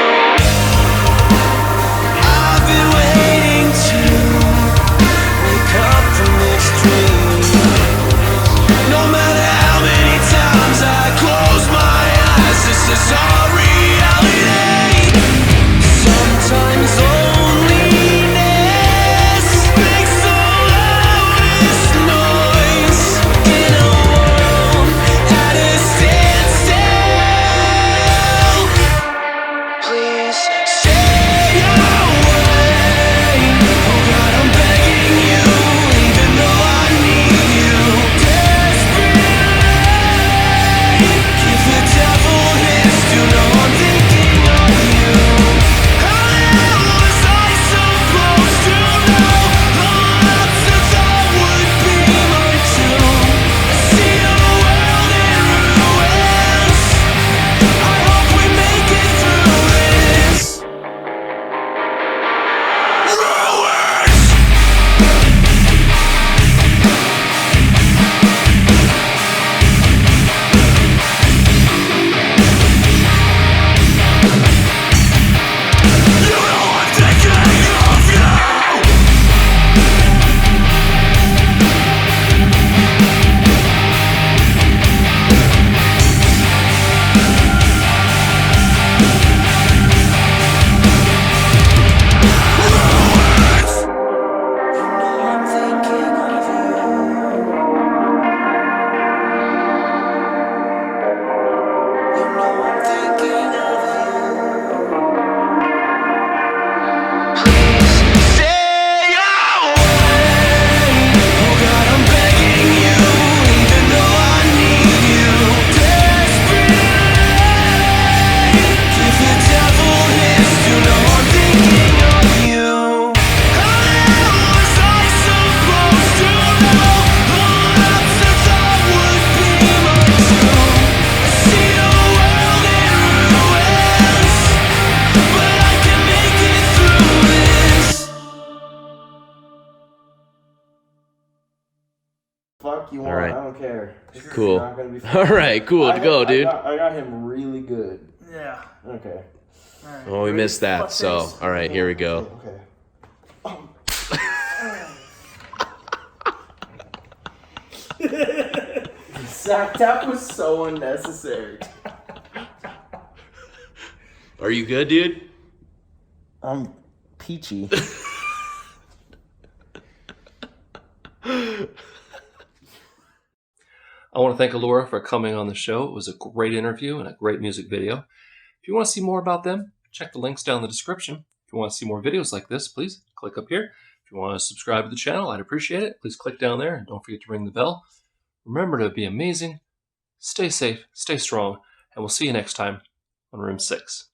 Speaker 7: I've been waiting to wake up from this dream. No matter how many times I close my eyes, this is our reality. Sometimes loneliness makes the loudest noise in a world at a standstill. Please stay away. Oh God, I'm begging you, even though I need you desperately. Give the devil his due. No, I'm thinking of you. How was I supposed to know the lapse I thought would be my tomb? I see a world in ruins. I hope we make it through this. Ruins! You know I'm thinking of you. I'm thinking of you. You know I'm thinking of you. Please stay away. Oh God, I'm begging you, even though I need you desperately. Give the devil his due. No, I'm thinking of you. How was I supposed to know the lapse I thought would be my tomb? I see a world in ruins, but I can make it through this.
Speaker 8: Fuck you want?
Speaker 9: All right.
Speaker 8: I don't care. This is
Speaker 9: Cool.
Speaker 8: not gonna be fun.
Speaker 9: All right, cool.
Speaker 8: I
Speaker 9: Go, dude.
Speaker 8: I got him really good.
Speaker 4: Yeah.
Speaker 8: Okay.
Speaker 9: Oh, we missed that. So, all right, here we go.
Speaker 8: Okay. That was so unnecessary.
Speaker 9: Are you good, dude?
Speaker 8: I'm peachy.
Speaker 1: I want to thank Alura for coming on the show. It was a great interview and a great music video. If you want to see more about them, check the links down in the description. If you want to see more videos like this, please click up here. If you want to subscribe to the channel, I'd appreciate it. Please click down there and don't forget to ring the bell. Remember to be amazing, stay safe, stay strong, and we'll see you next time on Room 6.